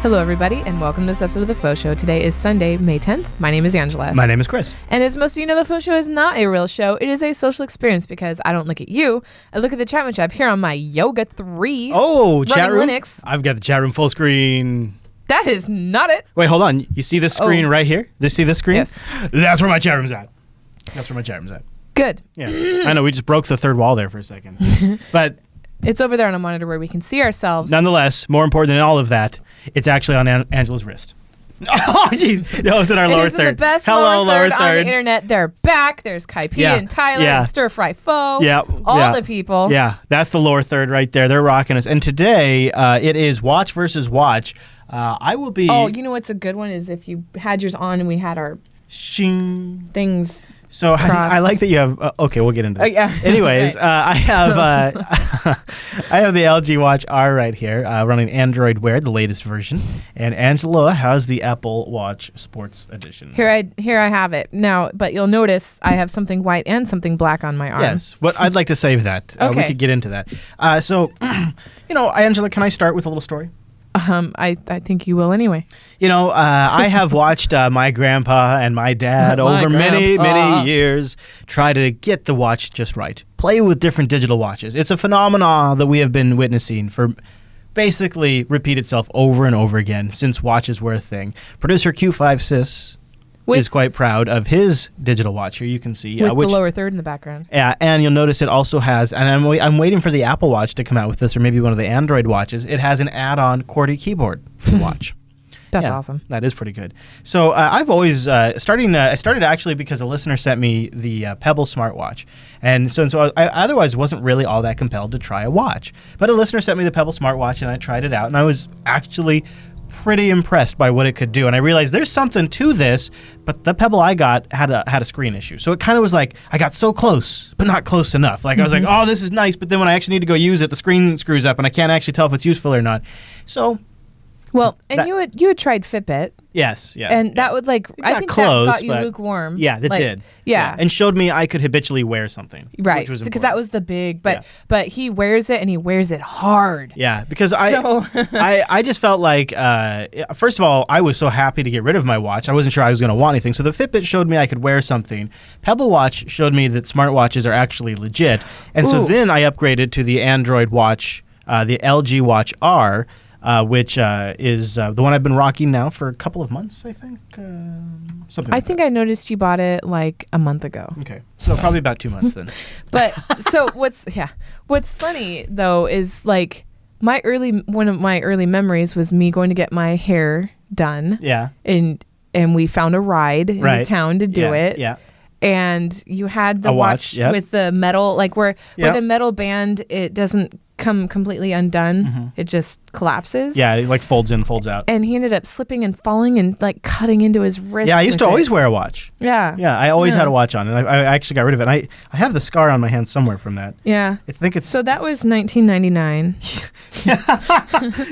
Hello, everybody, and welcome to this episode of the FauxShow. Today is Sunday, May 10th. My name is Angela. My name is Chris. And as most of you know, the FauxShow is not a real show. It is a social experience because I don't look at you. I look at the chat room tab here on my Yoga 3. Oh, chat room? Linux. I've got the chat room full screen. That is not it. Wait, hold on. You see this screen right here? You see this screen? Yes. That's where my chat room's at. Good. Yeah. I know, we just broke the third wall there for a second. But it's over there on a monitor where we can see ourselves. nonetheless, more important than all of that, it's actually on Angela's wrist. Oh, jeez. No, it's in our lower third. It is the best Hello, lower third on the internet. They're back. There's Kai P and Tyler and Stir Fry Faux. Yeah. All the people. Yeah, that's the lower third right there. They're rocking us. And today, it is Watch versus Watch. I will be... Oh, you know what's a good one is if you had yours on and we had our Shing. things... So I like that you have. Okay, we'll get into this. Yeah. Anyways, I have I have the LG Watch R right here, running Android Wear, the latest version, and Angela has the Apple Watch Sports Edition. Here I have it now, but you'll notice I have something white and something black on my arm. Yes, but I'd like to save that. Okay. We could get into that. So, Angela, can I start with a little story? I think you will anyway. I have watched my grandpa and my dad over many years try to get the watch just right. Play with different digital watches. It's a phenomenon that we have been witnessing for basically repeat itself over and over again since watches were a thing. Producer Q5Sis is quite proud of his digital watch. Here you can see. With the lower third in the background. Yeah, and you'll notice it also has, and I'm waiting for the Apple Watch to come out with this, or maybe one of the Android watches. It has an add-on QWERTY keyboard for the watch. That's awesome. That is pretty good. So I've always, I started actually because a listener sent me the Pebble smartwatch. And so I otherwise wasn't really all that compelled to try a watch. But a listener sent me the Pebble smartwatch, and I tried it out, and I was actually pretty impressed by what it could do, and I realized there's something to this, but the Pebble I got had a screen issue, so it kind of was like I got so close but not close enough. Like I was like, oh, this is nice, but then when I actually need to go use it, the screen screws up and I can't actually tell if it's useful or not. So you had tried Fitbit. Yes, yeah. And that would I think close, that got you lukewarm. Yeah, that did. Yeah. And showed me I could habitually wear something. Right. Because that was the big, but he wears it and he wears it hard. Yeah, because I just felt like, first of all, I was so happy to get rid of my watch. I wasn't sure I was going to want anything. So the Fitbit showed me I could wear something. Pebble Watch showed me that smartwatches are actually legit. And so then I upgraded to the Android watch, the LG Watch R, which is the one I've been rocking now for a couple of months, I think. Something. I think I noticed you bought it like a month ago. Okay, so probably about 2 months then. But so what's funny though is like one of my early memories was me going to get my hair done. Yeah. And we found a ride in the town to do it. Yeah. And you had the watch with the metal, like where the metal band, it doesn't come completely undone. Mm-hmm. It just collapses. Yeah, it like folds in, folds out. And he ended up slipping and falling and like cutting into his wrist. Yeah, I used to always wear a watch. Yeah. Yeah, I always had a watch on, and I actually got rid of it. And I have the scar on my hand somewhere from that. Yeah. I think it's... So that was 1999.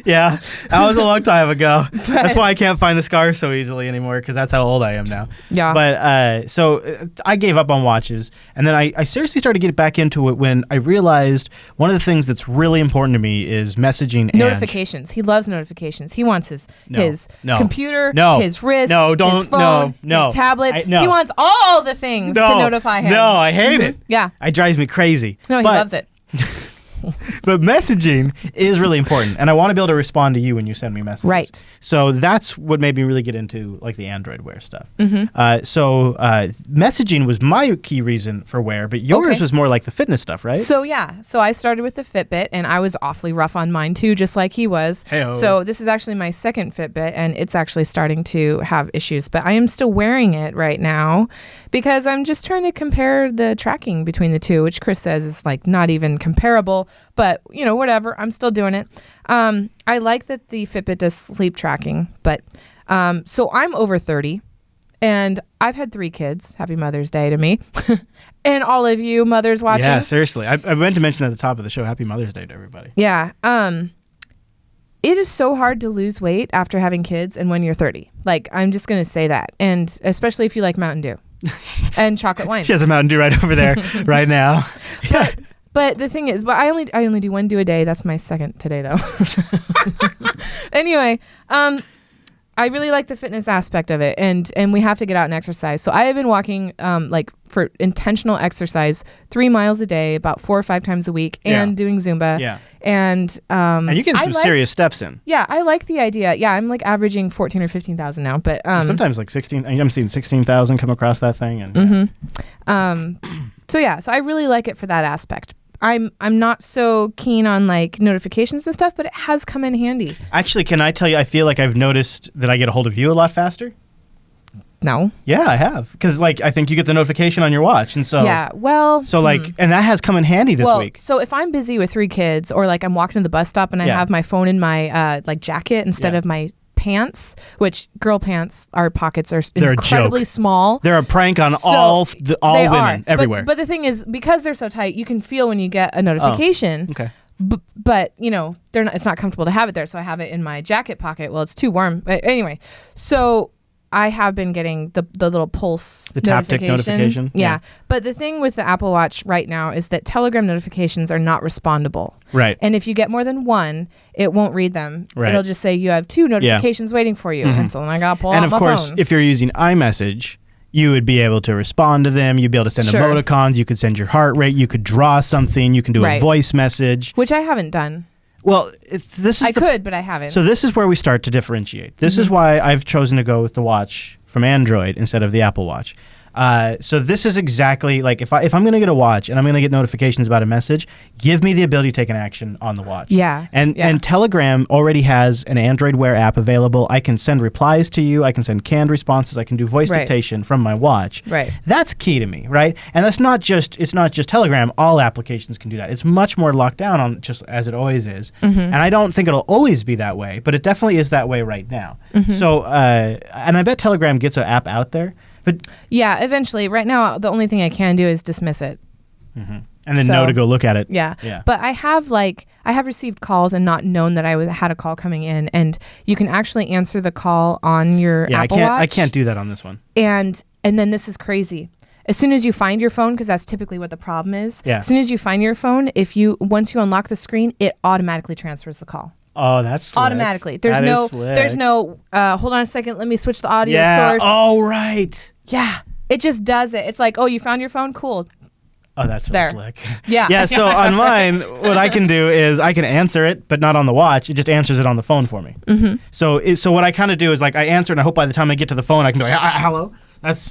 Yeah, that was a long time ago. That's why I can't find the scar so easily anymore, because that's how old I am now. Yeah. But so I gave up on watches, and then I seriously started to get back into it when I realized one of the things that's really important to me is messaging. Notifications. He loves notifications. He wants his computer, his wrist, his phone, his tablets. He wants all the things to notify him. No, I hate it. Yeah. It drives me crazy. No, he loves it. But messaging is really important, and I want to be able to respond to you when you send me messages. Right. So that's what made me really get into like the Android Wear stuff. Mm-hmm. So messaging was my key reason for Wear, but yours was more like the fitness stuff, right? So so I started with the Fitbit, and I was awfully rough on mine too, just like he was. Hey-ho. So this is actually my second Fitbit, and it's actually starting to have issues, but I am still wearing it right now because I'm just trying to compare the tracking between the two, which Chris says is like not even comparable. But, whatever. I'm still doing it. I like that the Fitbit does sleep tracking. But so I'm over 30, and I've had 3 kids. Happy Mother's Day to me. And all of you mothers watching. Yeah, seriously. I meant to mention at the top of the show, Happy Mother's Day to everybody. Yeah. It is so hard to lose weight after having kids and when you're 30. Like, I'm just going to say that. And especially if you like Mountain Dew and chocolate wine. She has a Mountain Dew right over there right now. But But the thing is, I only do one a day. That's my second today, though. Anyway, I really like the fitness aspect of it, and we have to get out and exercise. So I have been walking like for intentional exercise 3 miles a day, about 4 or 5 times a week, and doing Zumba. Yeah. And you're getting some serious steps in. Yeah, I like the idea. Yeah, I'm like averaging 14 or 15,000 now, but sometimes like 16. I'm seeing 16,000 come across that thing, and so I really like it for that aspect. I'm not so keen on like notifications and stuff, but it has come in handy. Actually, can I tell you, I feel like I've noticed that I get a hold of you a lot faster. No. Yeah, I have. Because like I think you get the notification on your watch, and so and that has come in handy this week. So if I'm busy with 3 kids, or like I'm walking to the bus stop and I have my phone in my like jacket instead of my pants, which girl pants, our pockets are incredibly small. They're a prank on all women everywhere. But the thing is, because they're so tight, you can feel when you get a notification. Oh, okay. But you know, it's not comfortable to have it there, so I have it in my jacket pocket. Well, it's too warm. But anyway, so I have been getting the little pulse notification. Yeah. But the thing with the Apple Watch right now is that Telegram notifications are not respondable. Right. And if you get more than one, it won't read them. Right. It'll just say you have 2 notifications waiting for you. And so then I got to pull out my phone. And of course, if you're using iMessage, you would be able to respond to them. You'd be able to send emoticons. You could send your heart rate. You could draw something. You can do a voice message. Which I haven't done. Well, I could, but I haven't. So this is where we start to differentiate. This is why I've chosen to go with the watch from Android instead of the Apple Watch. So this is exactly like if I'm going to get a watch and I'm going to get notifications about a message, give me the ability to take an action on the watch. Yeah. And Telegram already has an Android Wear app available. I can send replies to you. I can send canned responses. I can do voice dictation from my watch. Right. That's key to me, right? And it's not just Telegram. All applications can do that. It's much more locked down on just as it always is. And I don't think it'll always be that way, but it definitely is that way right now. So and I bet Telegram gets an app out there. But yeah, eventually. Right now, the only thing I can do is dismiss it. And then know to go look at it. Yeah. But I have received calls and not known that I had a call coming in, and you can actually answer the call on your Apple Watch. I can't do that on this one. And then this is crazy. As soon as you find your phone, because that's typically what the problem is. Yeah. As soon as you find your phone, once you unlock the screen, it automatically transfers the call. Oh, that's slick. Automatically. There's no hold on a second, let me switch the audio source. Oh, right. Yeah. It just does it. It's like, oh, you found your phone? Cool. Oh, that's so slick. Yeah. Yeah, so on mine, what I can do is I can answer it, but not on the watch. It just answers it on the phone for me. So what I kind of do is like I answer, and I hope by the time I get to the phone, I can be like, hello.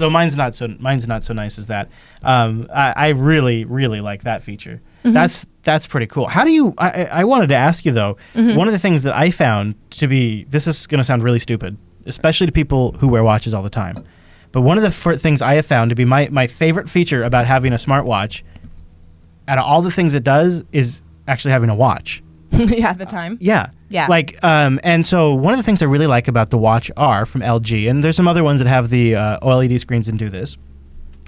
Mine's not so nice as that. I really, really like that feature. That's pretty cool. How do you? I wanted to ask you though. One of the things that I found to be, this is going to sound really stupid, especially to people who wear watches all the time. But one of the things I have found to be my favorite feature about having a smartwatch, out of all the things it does, is actually having a watch. Yeah, the time. Yeah. Like, and so one of the things I really like about the Watch R from LG, and there's some other ones that have the OLED screens and do this.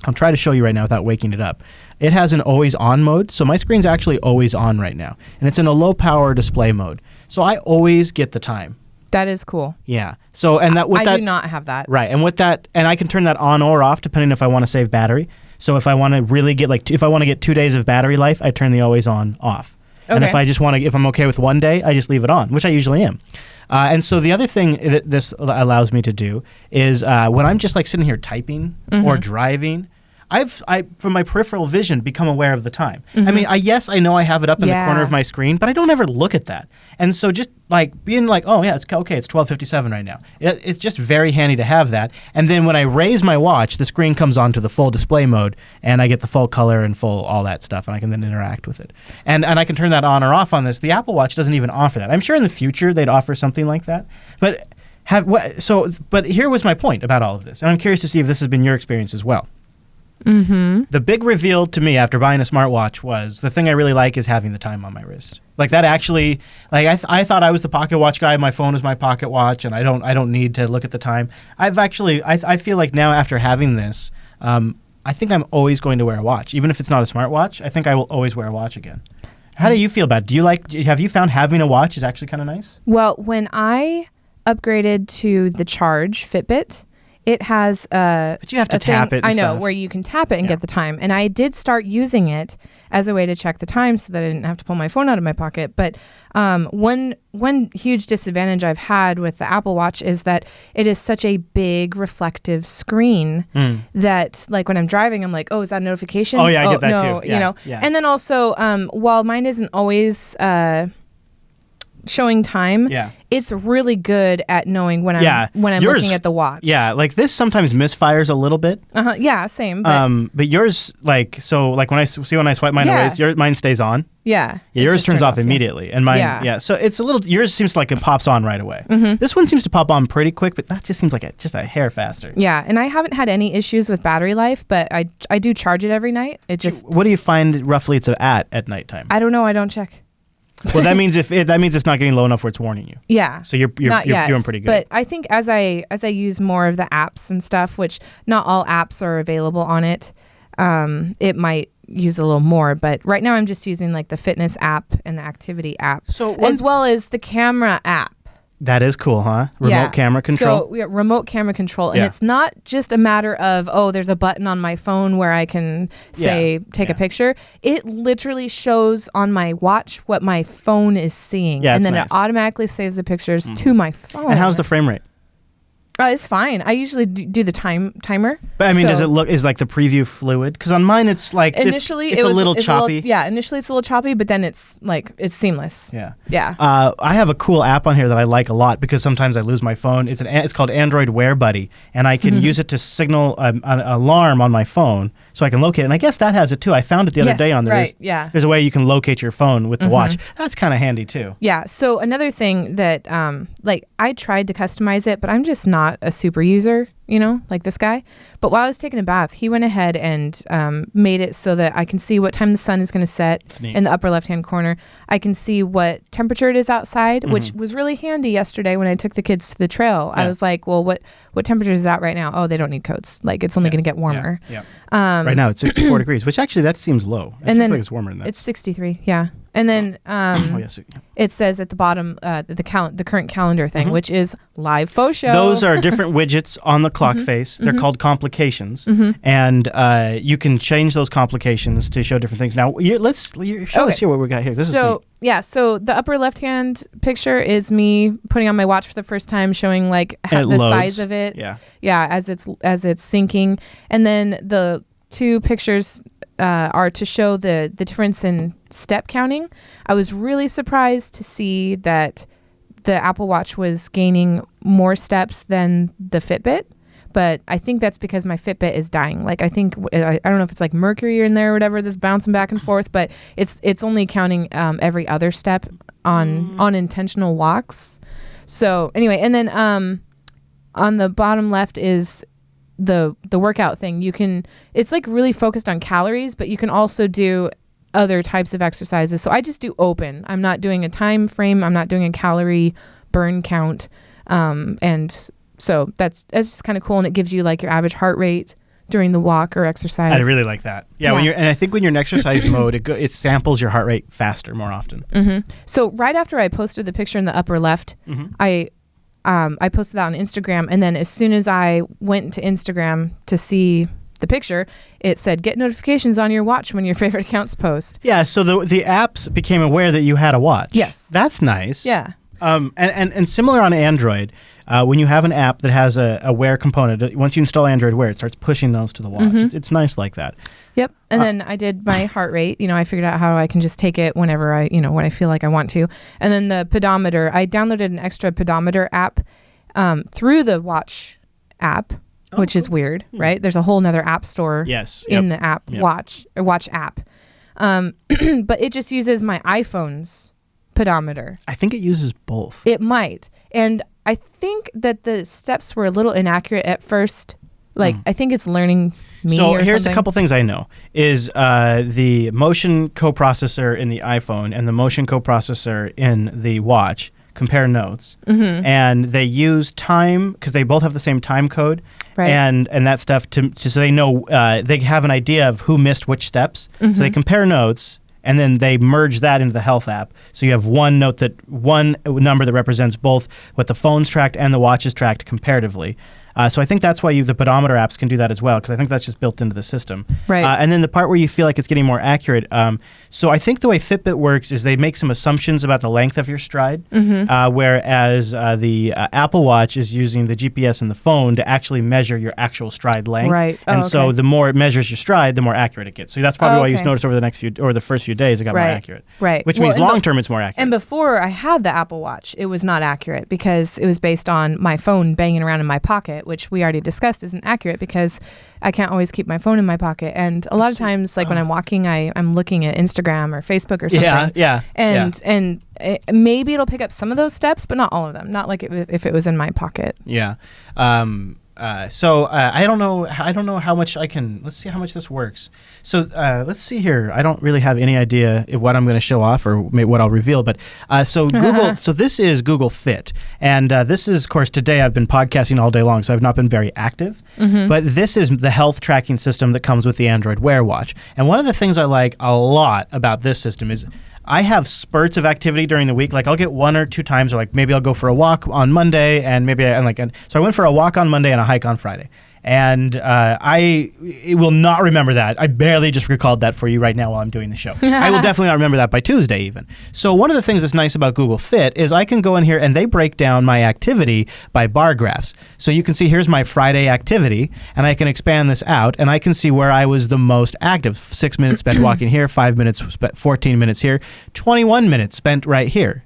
I'll try to show you right now without waking it up. It has an always on mode, so my screen's actually always on right now, and it's in a low power display mode. So I always get the time. That is cool. Yeah. So and that with I that, do not have that. Right, and with that, and I can turn that on or off depending if I want to save battery. So if I want to really get if I want to get 2 days of battery life, I turn the always on off. Okay. And if I'm okay with 1 day, I just leave it on, which I usually am. And so the other thing that this allows me to do is when I'm just like sitting here typing or driving, I from my peripheral vision become aware of the time. I mean, I know I have it up in the corner of my screen, but I don't ever look at that. And so just like being like, oh yeah, it's okay, it's 12:57 right now. It's just very handy to have that. And then when I raise my watch, the screen comes on to the full display mode, and I get the full color and full all that stuff, and I can then interact with it. And I can turn that on or off on this. The Apple Watch doesn't even offer that. I'm sure in the future they'd offer something like that, but but here was my point about all of this, and I'm curious to see if this has been your experience as well. The big reveal to me after buying a smartwatch was the thing I really like is having the time on my wrist. Like that actually, like I thought I was the pocket watch guy. My phone is my pocket watch, and I don't need to look at the time. I feel like now after having this, I think I'm always going to wear a watch, even if it's not a smartwatch. I think I will always wear a watch again. How do you feel about it? Have you found having a watch is actually kind of nice? Well, when I upgraded to the Charge Fitbit, it has But you have to tap it and I know, stuff. where you can tap it and get the time. And I did start using it as a way to check the time so that I didn't have to pull my phone out of my pocket. But one huge disadvantage I've had with the Apple Watch is that it is such a big reflective screen that, like, when I'm driving, I'm like, oh, is that a notification? Oh, yeah, I get that no, too. You know. Yeah. And then also, while mine isn't always showing time, it's really good at knowing when I'm looking at the watch. Yeah, like this sometimes misfires a little bit. Yeah, same. But yours, like when I swipe mine away, mine stays on. Yeah, yours turns off immediately, and mine, So it's a little. Yours seems like it pops on right away. This one seems to pop on pretty quick, but that just seems like just a hair faster. Yeah, and I haven't had any issues with battery life, but I do charge it every night. It just. What do you find roughly it's at nighttime? I don't know. I don't check. Well, that means it's not getting low enough where it's warning you. Yeah. So you're doing pretty good. But I think as I use more of the apps and stuff, which not all apps are available on it, it might use a little more. But right now I'm just using like the fitness app and the activity app, as well as the camera app. That is cool, huh? Remote camera control. So remote camera control, and it's not just a matter of there's a button on my phone where I can say take a picture. It literally shows on my watch what my phone is seeing, and then it automatically saves the pictures to my phone. And how's the frame rate? It's fine. I usually do the timer. But I mean, does it look, is like the preview fluid? Because on mine, it's like, initially it's a little choppy. Initially it's a little choppy, but then it's seamless. Yeah. Yeah. I have a cool app on here that I like a lot because sometimes I lose my phone. It's called Android Wear Buddy, and I can use it to signal an alarm on my phone so I can locate it. And I guess that has it too. I found it the other day on there. Right, yeah. There's a way you can locate your phone with the watch. That's kind of handy too. Yeah. So another thing that, I tried to customize it, but I'm just not a super user, like this guy. But while I was taking a bath, he went ahead and made it so that I can see what time the sun is going to set in the upper left-hand corner. I can see what temperature it is outside, which was really handy yesterday when I took the kids to the trail. I was like, well, what temperature is it out right now? Oh, they don't need coats. Like, it's only going to get warmer. Yeah. Right now it's 64 degrees, which actually that seems low. It seems like it's warmer than that. It's 63, yeah. And then it says at the bottom the current calendar thing, which is live FauxShow. Those are different widgets on the clock face. They're called complications, and you can change those complications to show different things. Now, show us here what we got here. This is neat. Yeah, so the upper left-hand picture is me putting on my watch for the first time, showing like the size of it. Yeah, as it's syncing, and then the two pictures are to show the difference in step counting. I was really surprised to see that the Apple Watch was gaining more steps than the Fitbit, but I think that's because my Fitbit is dying. Like, I don't know if it's like mercury in there or whatever that's bouncing back and forth, but it's only counting every other step on unintentional walks. So anyway, and then on the bottom left is the workout thing. It's like really focused on calories, but you can also do other types of exercises. So I just do open. I'm not doing a time frame. I'm not doing a calorie burn count. And so that's just kind of cool. And it gives you like your average heart rate during the walk or exercise. I really like that. Yeah. And I think when you're in exercise mode, it samples your heart rate faster more often. So right after I posted the picture in the upper left, I posted that on Instagram, and then as soon as I went to Instagram to see the picture, it said get notifications on your watch when your favorite accounts post. Yeah, so the apps became aware that you had a watch. Yes. That's nice. Yeah. And similar on Android, when you have an app that has a Wear component, once you install Android Wear, it starts pushing those to the watch. It's nice like that. Yep. And then I did my heart rate. I figured out how I can just take it whenever when I feel like I want to. And then the pedometer, I downloaded an extra pedometer app through the watch app, which is weird, right? There's a whole nother app store in the app watch app. But it just uses my iPhone's pedometer. I think it uses both. It might. And I think that the steps were a little inaccurate at first. Like, I think it's learning me so or here's something. A couple things I know is the motion coprocessor in the iPhone and the motion coprocessor in the watch compare notes, and they use time because they both have the same time code, and that stuff so they know they have an idea of who missed which steps. So they compare notes, and then they merge that into the health app. So you have one number that represents both what the phone's tracked and the watch is tracked comparatively. So I think that's why the pedometer apps can do that as well, because I think that's just built into the system. Right. And then the part where you feel like it's getting more accurate. So I think the way Fitbit works is they make some assumptions about the length of your stride, whereas the Apple Watch is using the GPS in the phone to actually measure your actual stride length. Right. And so the more it measures your stride, the more accurate it gets. So that's probably why you noticed over the first few days it got more accurate. Right. Which means long term it's more accurate. And before I had the Apple Watch, it was not accurate because it was based on my phone banging around in my pocket, which we already discussed isn't accurate because I can't always keep my phone in my pocket. And a lot of times, like when I'm walking, I'm looking at Instagram or Facebook or something. Yeah. And maybe it'll pick up some of those steps, but not all of them. Not like if it was in my pocket. Yeah. So I don't know how much I can. Let's see how much this works. So let's see here. I don't really have any idea what I'm going to show off or what I'll reveal. But so Google. So this is Google Fit, and this is, of course, today I've been podcasting all day long, so I've not been very active. But this is the health tracking system that comes with the Android Wear watch. And one of the things I like a lot about this system is I have spurts of activity during the week. Like I'll get 1 or 2 times, or like maybe I'll go for a walk on Monday, and so I went for a walk on Monday and a hike on Friday. And I will not remember that. I barely just recalled that for you right now while I'm doing the show. I will definitely not remember that by Tuesday even. So one of the things that's nice about Google Fit is I can go in here and they break down my activity by bar graphs. So you can see here's my Friday activity, and I can expand this out, and I can see where I was the most active. 6 minutes spent walking here, 5 minutes, 14 minutes here, 21 minutes spent right here.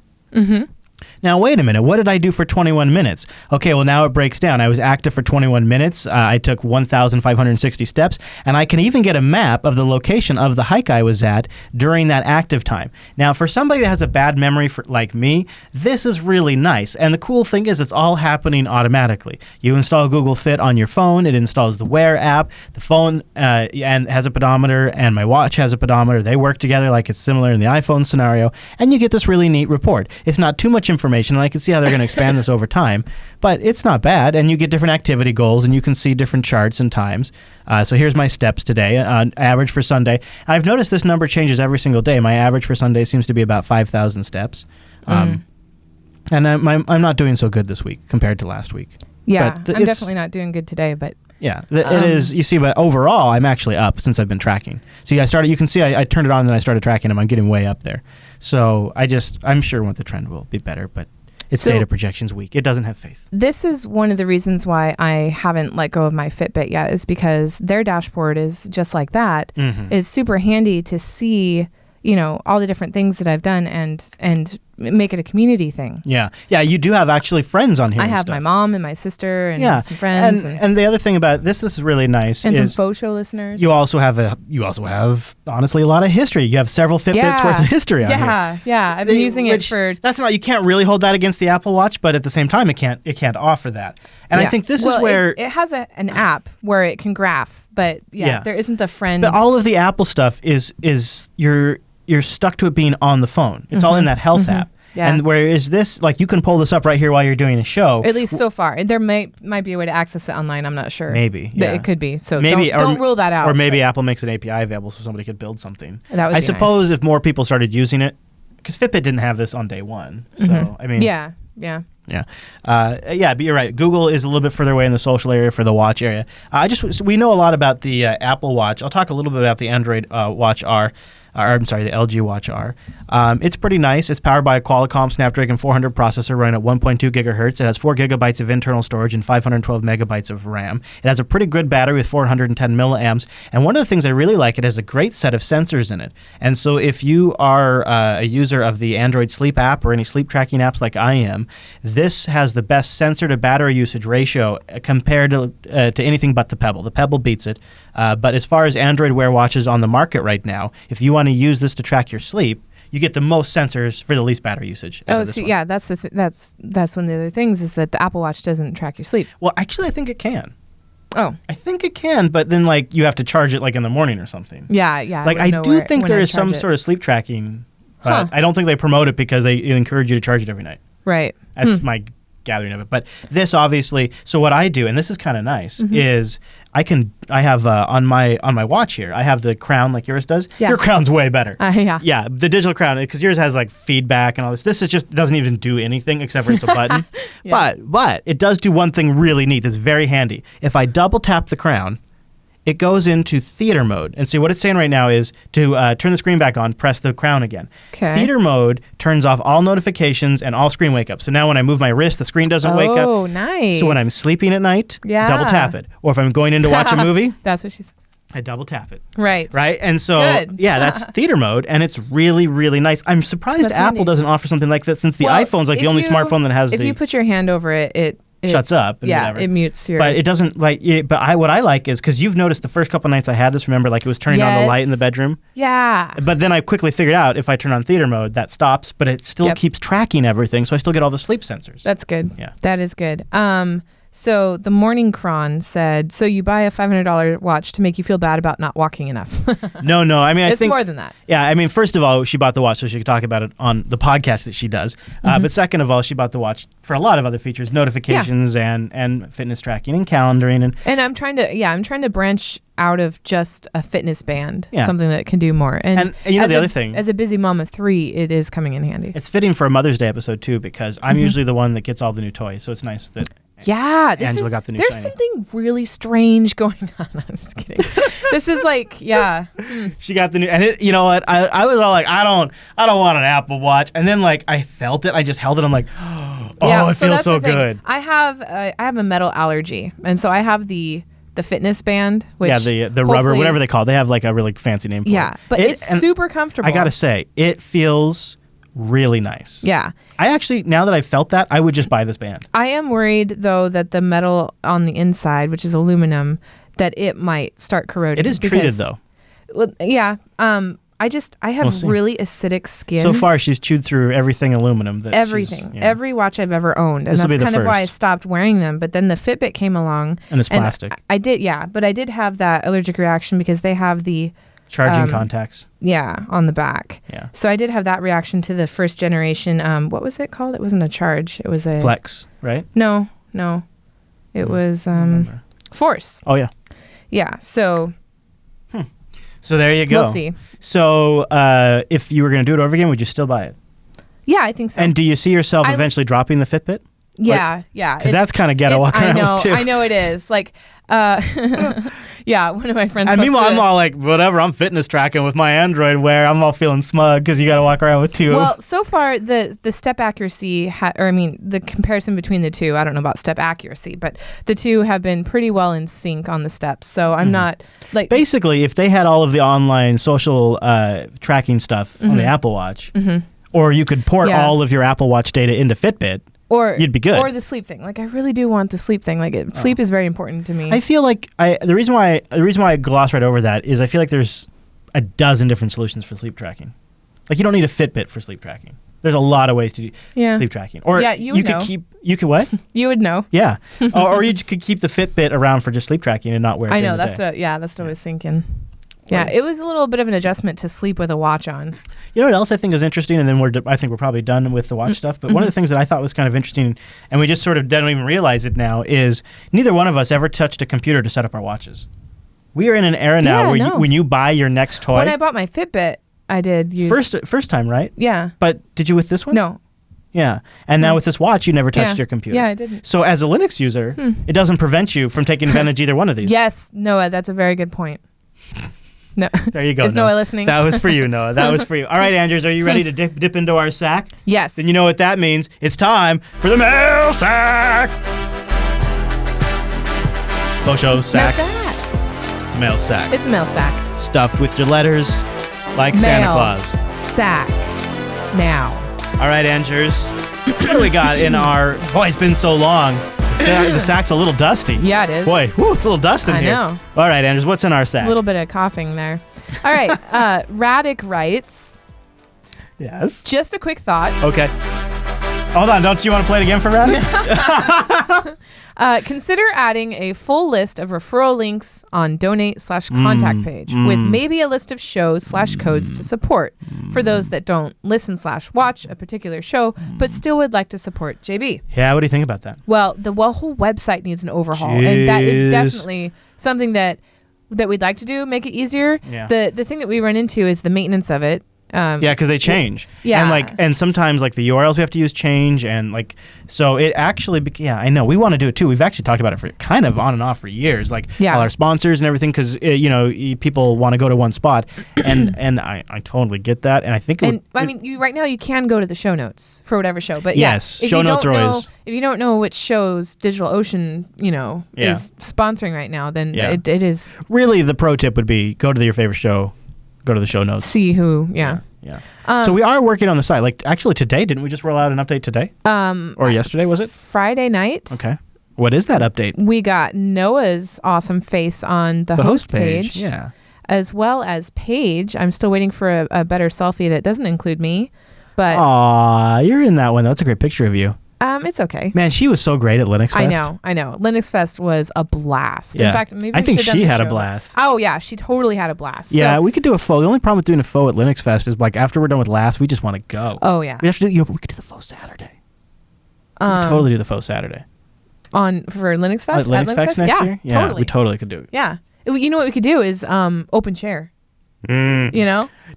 Now, wait a minute. What did I do for 21 minutes? Okay, well, now it breaks down. I was active for 21 minutes. I took 1,560 steps, and I can even get a map of the location of the hike I was at during that active time. Now, for somebody that has a bad memory like me, this is really nice. And the cool thing is it's all happening automatically. You install Google Fit on your phone. It installs the Wear app. The phone and has a pedometer, and my watch has a pedometer. They work together like it's similar in the iPhone scenario, and you get this really neat report. It's not too much information, and I can see how they're going to expand this over time, but it's not bad, and you get different activity goals, and you can see different charts and times. So here's my steps today, average for Sunday. I've noticed this number changes every single day. My average for Sunday seems to be about 5,000 steps, and I'm not doing so good this week compared to last week. Yeah, I'm definitely not doing good today, but... Yeah, it is. You see, but overall, I'm actually up since I've been tracking. See, you can see I turned it on and then I started tracking them. I'm getting way up there. So I'm sure the trend will be better, but it's data projections week. It doesn't have faith. This is one of the reasons why I haven't let go of my Fitbit yet, is because their dashboard is just like that. It's super handy to see, all the different things that I've done and make it a community thing. Yeah. You do have actually friends on here. I have my mom and my sister and some friends. And the other thing about this is really nice. And some FauxShow listeners. You also have honestly a lot of history. You have several Fitbits worth of history on here. Yeah. I've been using it for. That's not. You can't really hold that against the Apple Watch, but at the same time, it can't offer that. And I think this is where it has an app where it can graph, but there isn't the friend. But all of the Apple stuff is you're stuck to it being on the phone. It's all in that health app. Yeah. And whereas this, like, you can pull this up right here while you're doing a show. At least so far. There might be a way to access it online. I'm not sure. Maybe. Yeah. It could be. So maybe, don't rule that out. Or maybe Apple makes an API available so somebody could build something. That would be I suppose if more people started using it, because Fitbit didn't have this on day one. So, I mean. Yeah. But you're right. Google is a little bit further away in the social area for the watch area. We know a lot about the Apple Watch. I'll talk a little bit about the Android Watch R. The LG Watch R. It's pretty nice. It's powered by a Qualcomm Snapdragon 400 processor running at 1.2 gigahertz. It has 4 gigabytes of internal storage and 512 megabytes of RAM. It has a pretty good battery with 410 milliamps. And one of the things I really like, it has a great set of sensors in it. And so if you are a user of the Android Sleep app or any sleep tracking apps like I am, this has the best sensor to battery usage ratio compared to anything but the Pebble. The Pebble beats it. But as far as Android Wear watches on the market right now, if you want to use this to track your sleep, you get the most sensors for the least battery usage. That's one of the other things, is that the Apple Watch doesn't track your sleep. Well, actually, I think it can. Oh, I think it can, but then you have to charge it in the morning or something. Yeah. I do think there is some sort of sleep tracking, but I don't think they promote it because they encourage you to charge it every night. Right. That's my gathering of it. But this obviously, so what I do, and this is kind of nice, is I have on my watch here, I have the crown like yours does. Yeah. Your crown's way better. Yeah. Yeah, the digital crown, because yours has like feedback and all this. This is just doesn't even do anything except for it's a button. But it does do one thing really neat that's very handy. If I double tap the crown, it goes into theater mode. And see, what it's saying right now is to turn the screen back on, press the crown again. Okay. Theater mode turns off all notifications and all screen wake up. So now when I move my wrist, the screen doesn't wake up. Oh, nice. So when I'm sleeping at night, Yeah. double tap it. Or if I'm going in to watch a movie, That's what she said. I double tap it. Right. Right? And so, Good. yeah, that's theater mode, and it's really, really nice. I'm surprised That's Apple handy. doesn't offer something like that, since the Well, iPhone's like the if only you- smartphone that has If you put your hand over it, it shuts up and yeah, whatever. it mutes your... But it doesn't like. What I like is, because you've noticed the first couple nights I had this. Remember, like it was turning on the light in the Yes. bedroom. Yeah. But then I quickly figured out if I turn on theater mode, that stops, but it still Yep. keeps tracking everything, so I still get all the sleep sensors. That's good. Yeah. That is good. So the Morning Cron said, so you buy a $500 watch to make you feel bad about not walking enough. No. I mean, I It's think more than that. Yeah, I mean, first of all, she bought the watch so she could talk about it on the podcast that she does. But second of all, she bought the watch for a lot of other features, notifications and fitness tracking and calendaring. And I'm trying to branch out of just a fitness band, Yeah. something that can do more. And you know, as the a- other thing, as a busy mom of 3, it is coming in handy. it's fitting for a Mother's Day episode too, because I'm usually the one that gets all the new toys, so it's nice that Yeah, Angela got the new there's shiny. something really strange going on. I'm just kidding. This is like, yeah. she got the new. And it, you know what? I was all like, I don't want an Apple Watch, and then like I felt it. I just held it. I'm like, oh, Yeah, it feels that's so the thing. good. I have a metal allergy, and so I have the fitness band, which Yeah, the rubber, hopefully- whatever they call it. They have like a really fancy name for it. Yeah, but it's and super comfortable. I gotta say, it feels really nice. Yeah. I actually, now that I've felt that, I would just buy this band. I am worried though that the metal on the inside, which is aluminum, that it might start corroding. It is treated though. Well, yeah. I We'll have see. really acidic skin. So far, she's chewed through everything aluminum. Everything, yeah. every watch I've ever owned, and This'll that's be the kind of why I first. stopped wearing them. But then the Fitbit came along, And it's plastic. I did, yeah, but I did have that allergic reaction because they have the Charging contacts. on the back. Yeah. So I did have that reaction to the first generation. What was it called? It wasn't a charge. It was a Flex, right? No. It was remember. Force. Oh, yeah. Yeah. So So there you go. we'll see. So if you were going to do it over again, would you still buy it? Yeah, I think so. And do you see yourself I- eventually dropping the Fitbit? yeah. Because that's kind of ghetto walking I around know. with too. I know it is. Like, yeah. One of my friends. And posted meanwhile, I'm a- all like, whatever, I'm fitness tracking with my Android wear. I'm all feeling smug because you got to walk around with two. Well, so far the step accuracy, the comparison between the two, I don't know about step accuracy, but the two have been pretty well in sync on the steps. So I'm not like basically, if they had all of the online social tracking stuff on the Apple Watch, or you could port Yeah. all of your Apple Watch data into Fitbit, or you'd be good. Or the sleep thing. Like I really do want the sleep thing. Like sleep is very important to me. I feel like the reason why I gloss right over that is I feel like there's a dozen different solutions for sleep tracking. Like you don't need a Fitbit for sleep tracking. There's a lot of ways to do sleep tracking. Or Yeah, you would know. You could what? You would know. Yeah. or you could keep the Fitbit around for just sleep tracking and not wear it. I during know. the That's day. what I was thinking. Yeah, it was a little bit of an adjustment to sleep with a watch on. You know what else I think is interesting, and then I think we're probably done with the watch stuff. But one of the things that I thought was kind of interesting, and we just sort of don't even realize it now, is neither one of us ever touched a computer to set up our watches. We are in an era now where when you buy your next toy. When I bought my Fitbit, I did use First time, right? Yeah. But did you with this one? No. Yeah. And now with this watch, you never touched Yeah. your computer. Yeah, I didn't. So as a Linux user, it doesn't prevent you from taking advantage of either one of these. Yes, Noah, that's a very good point. No. There you go. Is Noah listening? That was for you, Noah. That was for you. All right, Andrews, are you ready to dip into our sack? Yes. Then you know what that means. It's time for the mail sack. FauxShow sack. Mail sack. It's a mail sack. It's a mail sack. Stuffed with your letters like Santa Mail Claus. Sack. Now. All right, Andrews. What do we got in our... Boy, it's been so long. The sack's a little dusty. Yeah, it is. Boy, it's a little dust in I here. know. All right, Andrews, what's in our sack? A little bit of coughing there. All right. Radic writes, Yes. just a quick thought. Okay. Hold on, don't you want to play it again for Raddick? Consider adding a full list of referral links on donate/contact page with maybe a list of shows/codes to support for those that don't listen/watch a particular show but still would like to support JB. Yeah, what do you think about that? Well, the whole website needs an overhaul, and that is definitely something that we'd like to do, make it easier. Yeah. The thing that we run into is the maintenance of it. Yeah, because they change. Yeah. And sometimes the URLs we have to use change, and so it actually. I know we want to do it too. We've actually talked about it for kind of on and off for years, all our sponsors and everything, because people want to go to one spot, and I totally get that, and I think. Right now you can go to the show notes for whatever show, but yes, show notes are always. If you don't know which shows DigitalOcean, is sponsoring right now, then it is really the pro tip would be go to your favorite show. Go to the show notes. See who, yeah. So we are working on the site. Actually, today, didn't we just roll out an update today? Or yesterday, was it? Friday night. Okay. What is that update? We got Noah's awesome face on the host page. Yeah. As well as Paige. I'm still waiting for a better selfie that doesn't include me. But aw, you're in that one. That's a great picture of you. It's okay. Man, she was so great at Linux Fest. I know. Linux Fest was a blast. Yeah. In fact, maybe I think she had a blast. Oh yeah, she totally had a blast. Yeah, so, we could do a faux. The only problem with doing a faux at Linux Fest is after we're done with last, we just want to go. Oh yeah. We have to do. We could do the faux Saturday. We could totally do the faux Saturday. For Linux Fest. Linux Fest next year. Yeah, totally. We totally could do it. Yeah. You know what we could do is open share.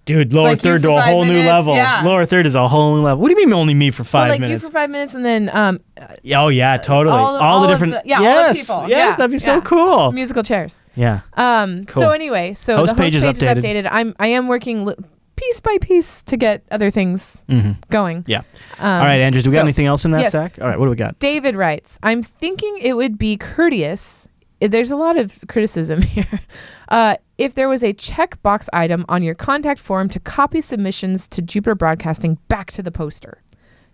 Dude, lower third to a whole new level. Yeah. Lower third is a whole new level. What do you mean only me for 5 minutes? You for 5 minutes and then oh yeah, totally. All the different all the people. Yes, that'd be so cool. Musical chairs. Yeah. Cool. So anyway, the host page is updated. I am working piece by piece to get other things going. Yeah. All right, Andrews, do we got anything else in that sack? All right, what do we got? David writes, I'm thinking it would be courteous. There's a lot of criticism here. If there was a checkbox item on your contact form to copy submissions to Jupiter Broadcasting back to the poster.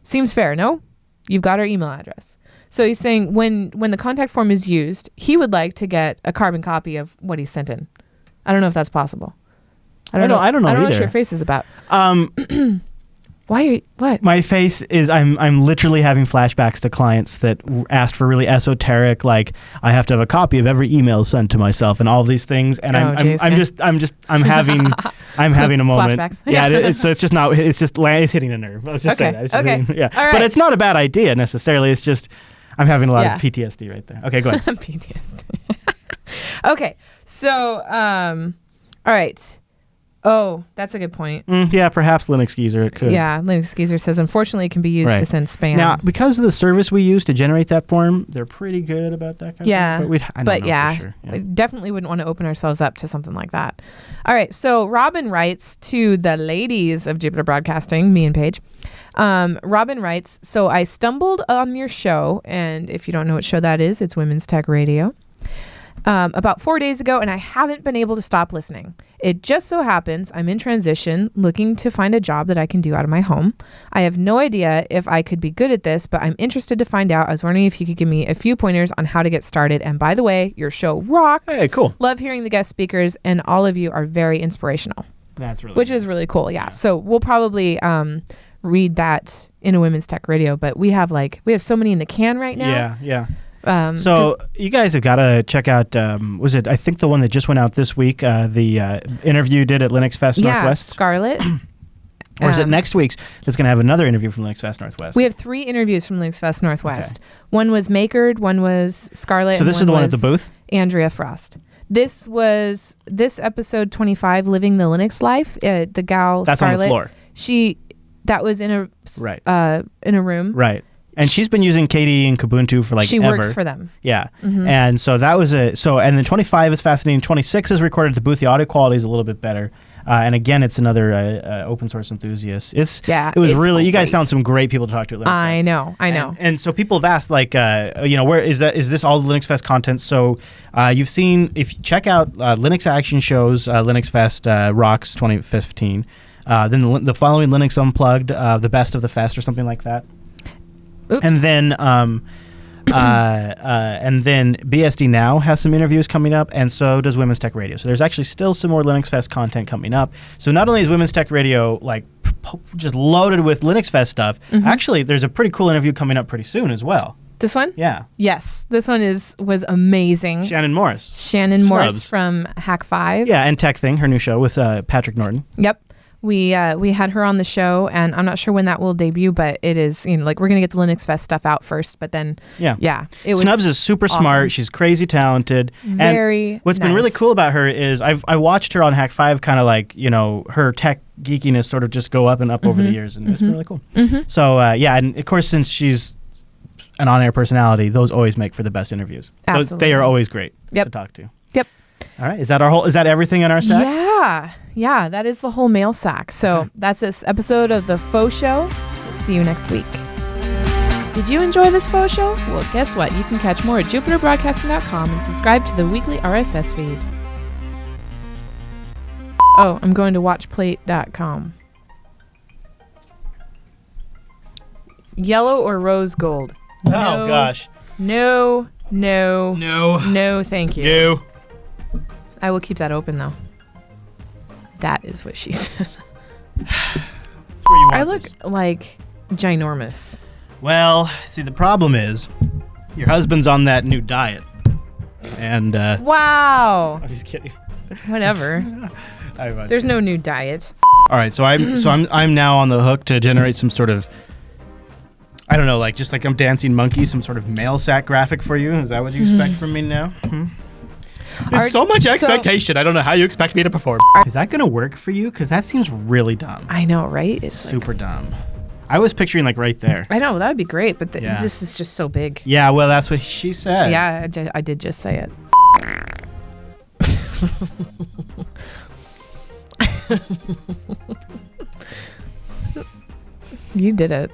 Seems fair, no? You've got our email address. So he's saying when the contact form is used, he would like to get a carbon copy of what he sent in. I don't know if that's possible. I don't know either. I don't know what your face is about. Why? What? My face is I'm literally having flashbacks to clients that asked for really esoteric, I have to have a copy of every email sent to myself and all these things, and I'm having a moment. Flashbacks. Yeah, it's hitting a nerve. Let's just say that. Okay. All right. But it's not a bad idea necessarily. It's just I'm having a lot of PTSD right there. Okay, go ahead. PTSD. Okay, so all right. Oh, that's a good point. Yeah, perhaps Linux Geezer it could. Yeah, Linux Geezer says, unfortunately, it can be used to send spam. Now, because of the service we use to generate that form, they're pretty good about that kind of thing. I don't know for sure. Yeah. We definitely wouldn't want to open ourselves up to something like that. All right, so Robin writes to the ladies of Jupiter Broadcasting, me and Paige. Robin writes, so I stumbled on your show, and if you don't know what show that is, it's Women's Tech Radio. About 4 days ago, and I haven't been able to stop listening. It just so happens I'm in transition, looking to find a job that I can do out of my home. I have no idea if I could be good at this, but I'm interested to find out. I was wondering if you could give me a few pointers on how to get started. And by the way, your show rocks. Hey, cool. Love hearing the guest speakers, and all of you are very inspirational. That's really Which is really cool, yeah. So we'll probably read that in a Women's Tech Radio, but we have so many in the can right now. Yeah. So you guys have got to check out, I think the one that just went out this week, the interview you did at Linux Fest Northwest? Scarlett. Or is it next week's that's going to have another interview from Linux Fest Northwest? We have 3 interviews from Linux Fest Northwest. Okay. One was Makered, one was Scarlett, so this is the one at the booth? Andrea Frost. This was episode 25, Living the Linux Life. The gal, that's Scarlett, on the floor. That was in a room. Right. And she's been using KDE and Kubuntu for she ever. works for them. Yeah. And so that was and then 25 is fascinating. 26 is recorded at the booth. The audio quality is a little bit better. And again, it's another open source enthusiast. It was really great. You guys found some great people to talk to at Linux Fest. I know. And so people have asked where is this all the Linux Fest content? So you've seen, if you check out Linux Action Shows, Linux Fest Rocks 2015, then the following Linux Unplugged, the best of the fest or something like that. Oops. And then BSD Now has some interviews coming up, and so does Women's Tech Radio. So there's actually still some more Linux Fest content coming up. So not only is Women's Tech Radio just loaded with Linux Fest stuff. Mm-hmm. Actually, there's a pretty cool interview coming up pretty soon as well. This one? Yeah. Yes. This one was amazing. Shannon Morris. Shannon Morris from Hack 5. Yeah, and Tech Thing, her new show with Patrick Norton. Yep. We had her on the show, and I'm not sure when that will debut, but it is, like, we're going to get the Linux Fest stuff out first, but then, it was Snubs is super awesome. smart. She's crazy talented. Very and what's been really cool about her is I watched her on Hack 5 kind of like, her tech geekiness sort of just go up and up over the years, and it's been really cool. Mm-hmm. So, and of course, since she's an on-air personality, those always make for the best interviews. Absolutely. They are always great to talk to. Yep. All right. Is that everything in our sack? Yeah, that is the whole mail sack. So that's this episode of the FauxShow. We'll see you next week. Did you enjoy this FauxShow? Well, guess what? You can catch more at jupiterbroadcasting.com and subscribe to the weekly RSS feed. Oh, I'm going to watchplate.com. Yellow or rose gold? Oh, gosh. No, thank you. No. I will keep that open, though. That is what she said. That's where you want I look this. like ginormous. Well, see, the problem is your husband's on that new diet. And, Wow. I'm just kidding. Whatever. There's no new diet. All right, so I'm now on the hook to generate some sort of, I don't know, like just like I'm dancing monkey, some sort of mail sack graphic for you. Is that what you expect from me now? There's so much expectation. I don't know how you expect me to perform. Is that gonna work for you? Because that seems really dumb. I know, right? It's super dumb. I was picturing like right there. I know, that would be great, but this is just so big. Yeah, well, that's what she said. Yeah, I did just say it. You did it.